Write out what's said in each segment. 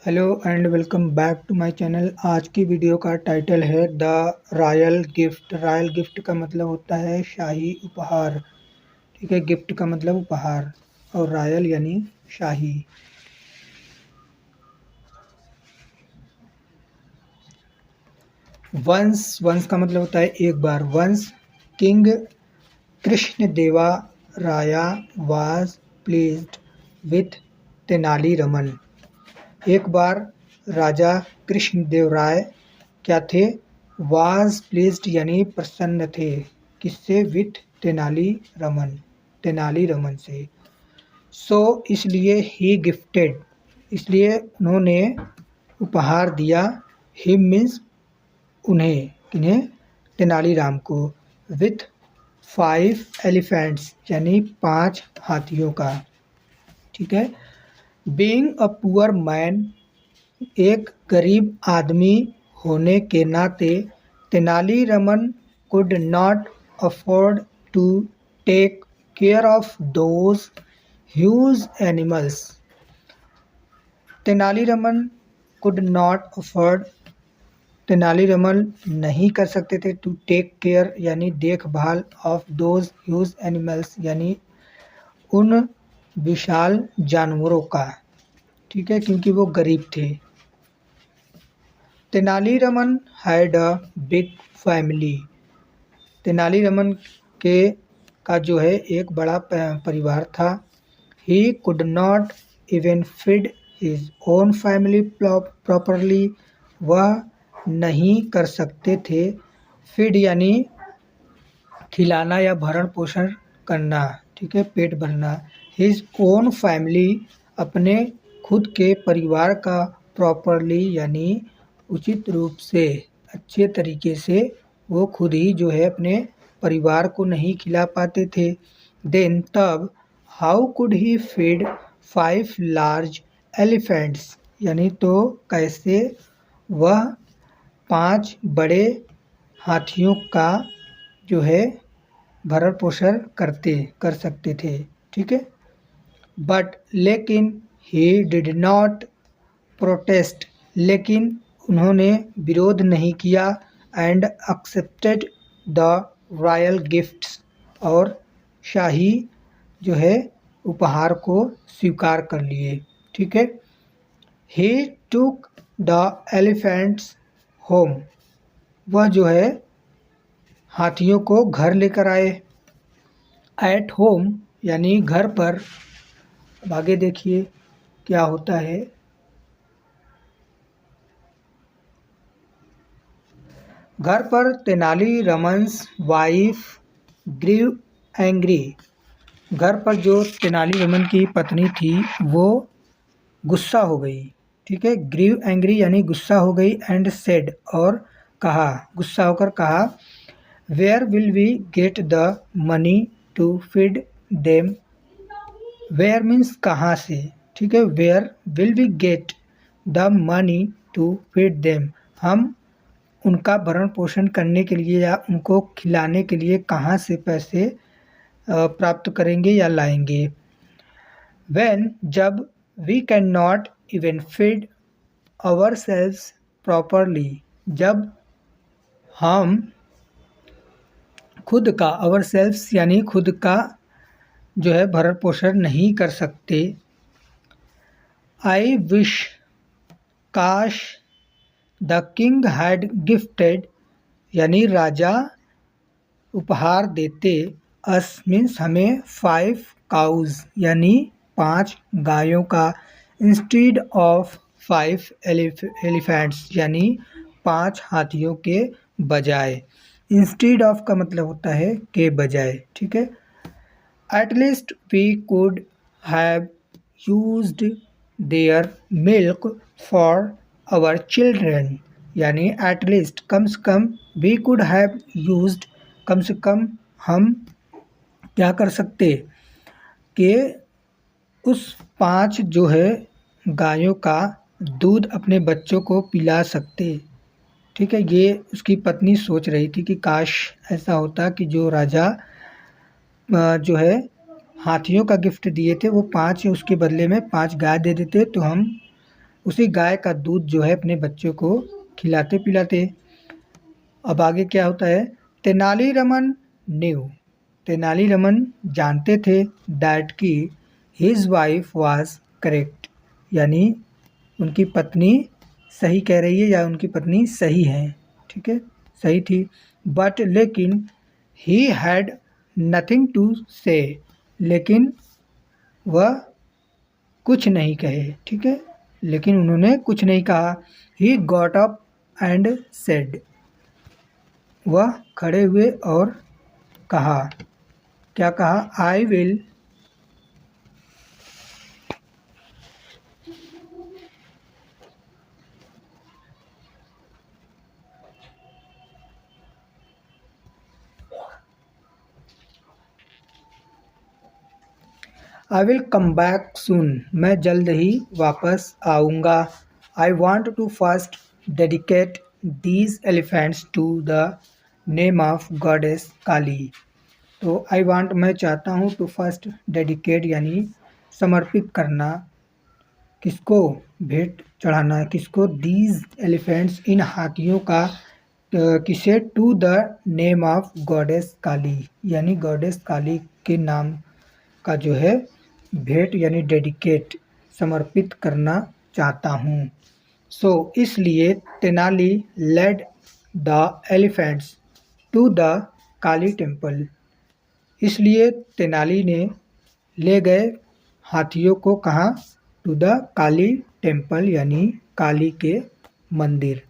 Hello and welcome back to my channel. आज की video का टाइटल है the royal gift. Royal gift का मतलब होता है शाही उपहार। ठीक है, गिफ्ट का मतलब उपहार और रॉयल यानी शाही। वंस वंस का मतलब होता है एक बार। वंस किंग कृष्ण देवा राया was pleased with Tenali Raman. एक बार राजा कृष्णदेवराय क्या थे? वाज प्लीज्ड यानी प्रसन्न थे। किससे? विथ तेनाली रमन से। सो इसलिए ही गिफ्टेड, इसलिए उन्होंने उपहार दिया। हिम मीन्स उन्हें, किन्हें? तेनालीराम को। विथ 5 एलिफेंट्स यानी 5 हाथियों का। ठीक है। बीइंग अ पुअर मैन, एक गरीब आदमी होने के नाते Tenaliraman could not afford to take care of those huge animals. Tenaliraman could not afford, Tenaliraman नहीं कर सकते थे टू टेक केयर यानी देखभाल, ऑफ दोज ह्यूज एनिमल्स यानी उन विशाल जानवरों का। ठीक है, क्योंकि वो गरीब थे। Tenali Raman had a big family, Tenali Raman के का जो है एक बड़ा परिवार था। He could not even feed his own family properly, वह नहीं कर सकते थे फीड यानी खिलाना या भरण पोषण करना। ठीक है, पेट भरना। हिज ओन फैमिली अपने खुद के परिवार का प्रॉपरली यानी उचित रूप से, अच्छे तरीके से वो खुद ही जो है अपने परिवार को नहीं खिला पाते थे। देन तब how could he feed 5 large elephants, यानी तो कैसे वह 5 बड़े हाथियों का जो है भरण पोषण कर सकते थे। ठीक है। बट लेकिन ही डिड नॉट प्रोटेस्ट, लेकिन उन्होंने विरोध नहीं किया। And accepted the royal gifts, और शाही जो है उपहार को स्वीकार कर लिए। ठीक है। ही टुक द एलिफेंट्स होम, वह जो है हाथियों को घर लेकर आए। एट होम यानी घर पर। अब आगे देखिए क्या होता है। घर पर तेनालीरामन्स वाइफ ग्रीव एंग्री, घर पर जो तेनालीरामन की पत्नी थी वो गुस्सा हो गई। ठीक है, ग्रीव एंग्री यानी गुस्सा हो गई। एंड सेड, और कहा, गुस्सा होकर कहा, where will we get the money to feed them. Where means कहाँ से। ठीक है, where will we get the money to feed them, हम उनका भरण पोषण करने के लिए या उनको खिलाने के लिए कहाँ से पैसे प्राप्त करेंगे या लाएंगे। व्हेन, जब, we can not even feed ourselves properly, जब हम खुद का, आवर सेल्व्स यानी खुद का जो है भरण पोषण नहीं कर सकते। आई विश, काश, द किंग हैड गिफ्टेड यानी राजा उपहार देते। अस मीन्स हमें 5 काउज यानी 5 गायों का। इंस्टीड ऑफ 5 एलिफेंट्स यानी 5 हाथियों के बजाय। इंस्टीड ऑफ का मतलब होता है के बजाय। ठीक है। At least we could have used their milk for our children, यानी एट लीस्ट कम से कम, वी कुड हैव यूज्ड कम से कम हम क्या कर सकते कि उस 5 जो है गायों का दूध अपने बच्चों को पिला सकते। ठीक है, ये उसकी पत्नी सोच रही थी कि काश ऐसा होता कि जो राजा जो है हाथियों का गिफ्ट दिए थे वो 5, उसके बदले में 5 गाय दे देते तो हम उसी गाय का दूध जो है अपने बच्चों को खिलाते पिलाते। अब आगे क्या होता है, तेनालीरामन न्यू, तेनालीरामन जानते थे दैट कि हिज वाइफ वाज करेक्ट, यानी उनकी पत्नी सही कह रही है या उनकी पत्नी सही है, ठीक है, सही थी। बट लेकिन ही हैड नथिंग टू से, लेकिन वह कुछ नहीं कहे, ठीक है, लेकिन उन्होंने कुछ नहीं कहा। He got up and said, वह खड़े हुए और कहा, क्या कहा, I will come back soon, मैं जल्द ही वापस आऊँगा। I want to first dedicate these elephants to the name of goddess Kali. तो आई वांट मैं चाहता हूँ, टू फर्स्ट डेडिकेट यानी समर्पित करना, किसको भेंट चढ़ाना है, किसको, दीज एलिफेंट्स इन हाथियों का, किसे, to the name of goddess Kali, यानी गॉडेस काली के नाम का जो है भेंट यानी डेडिकेट समर्पित करना चाहता हूँ। सो इसलिए Tenali led the elephants to the Kali temple, इसलिए तेनाली ने ले गए हाथियों को कहाँ, टू द काली टेम्पल यानी काली के मंदिर।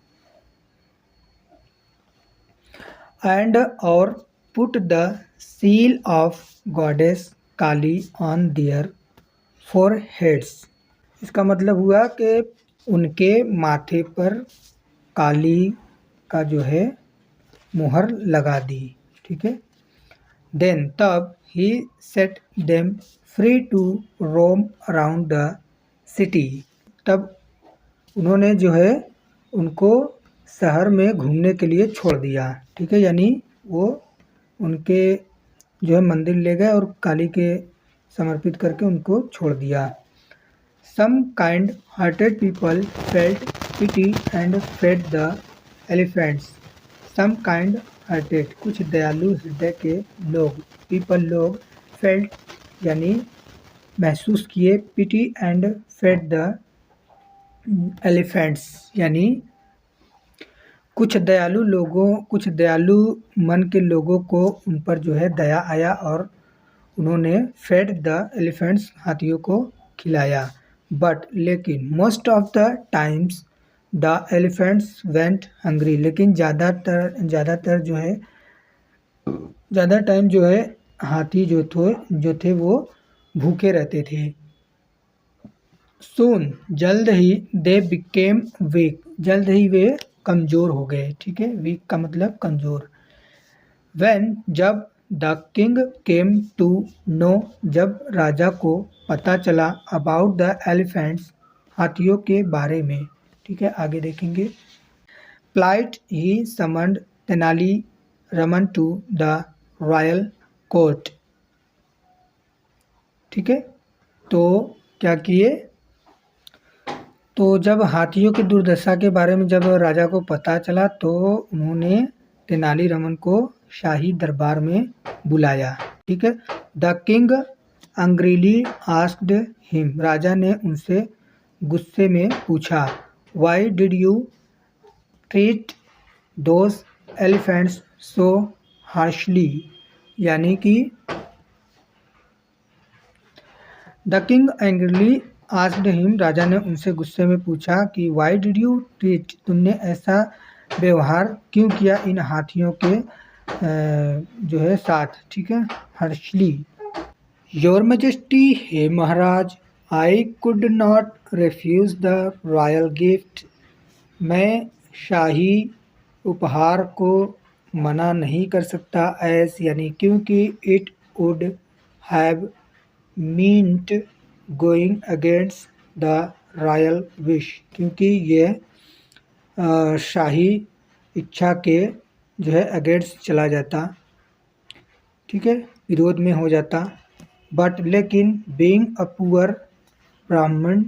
एंड और put the seal of goddess Kali on their foreheads, इसका मतलब हुआ कि उनके माथे पर काली का जो है मुहर लगा दी, ठीक है। देन तब ही set them free to roam around the city, तब उन्होंने जो है उनको शहर में घूमने के लिए छोड़ दिया, ठीक है, यानी वो उनके जो है मंदिर ले गए और काली के समर्पित करके उनको छोड़ दिया। Some kind hearted people felt pity and fed the elephants, some kind hearted, कुछ दयालु हृदय के लोग, पीपल लोग, फेल्ट यानी महसूस किए, pity and fed the elephants यानी कुछ दयालु मन के लोगों को उन पर जो है दया आया और उन्होंने फेड द एलिफेंट्स हाथियों को खिलाया। बट लेकिन most of the times the elephants went hungry, लेकिन ज़्यादातर जो है ज़्यादा टाइम जो है हाथी जो थे वो भूखे रहते थे। सून जल्द ही दे बिकेम वीक, जल्द ही वे कमज़ोर हो गए, ठीक है, वीक का मतलब कमज़ोर। व्हेन जब the king came to know, जब राजा को पता चला, अबाउट द एलिफेंट्स हाथियों के बारे में, ठीक है, आगे देखेंगे। Plight he summoned Tenali Raman to the royal court, ठीक है, तो क्या किए, तो जब हाथियों की दुर्दशा के बारे में जब राजा को पता चला तो उन्होंने तेनालीरामन को शाही दरबार में बुलाया, ठीक है। The king angrily asked him, राजा ने उनसे गुस्से में पूछा, why did you treat those elephants so harshly, यानी कि the king angrily asked him, राजा ने उनसे गुस्से में पूछा कि वाई डिड यू ट्रीट, तुमने ऐसा व्यवहार क्यों किया इन हाथियों के जो है साथ, ठीक है, हर्षली। योर मैजेस्टी, हे महाराज, I could not refuse the royal gift, मैं शाही उपहार को मना नहीं कर सकता, एस यानी क्योंकि it would have meant going against the royal wish, क्योंकि यह शाही इच्छा के जो है अगेंस्ट चला जाता, ठीक है, विरोध में हो जाता। बट लेकिन बीइंग अ पुअर ब्राह्मण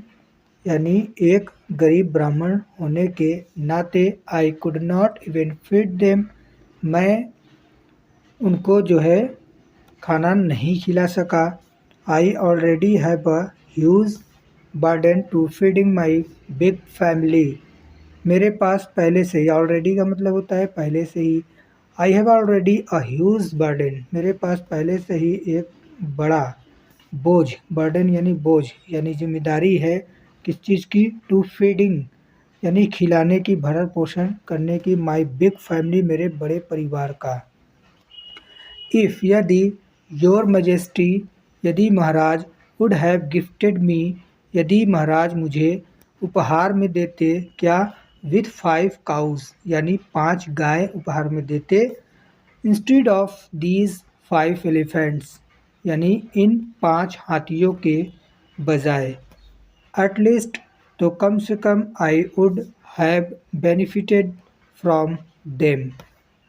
यानी एक गरीब ब्राह्मण होने के नाते I could not even feed them, मैं उनको जो है खाना नहीं खिला सका। I already have a huge burden to feeding my big family, मेरे पास पहले से ही, ऑलरेडी का मतलब होता है पहले से ही। I have already a huge burden, मेरे पास पहले से ही एक बड़ा बोझ, बर्डन यानी बोझ यानी जिम्मेदारी है किस चीज़ की, टू फीडिंग यानी खिलाने की, भरण पोषण करने की, माई बिग फैमिली मेरे बड़े परिवार का। इफ़ यदि, योर मजेस्टी यदि महाराज, वुड हैव गिफ्टेड मी यदि महाराज मुझे उपहार में देते, क्या, विथ 5 काउज यानी 5 गाय उपहार में देते, इंस्टीड ऑफ दीज 5 एलिफेंट्स यानी इन 5 हाथियों के बजाय, एटलीस्ट तो कम से कम, I would have benefited from them,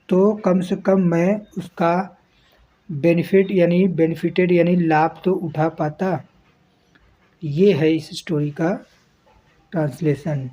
तो कम से कम मैं उसका बेनिफिटेड यानी लाभ तो उठा पाता। ये है इस स्टोरी का ट्रांसलेशन।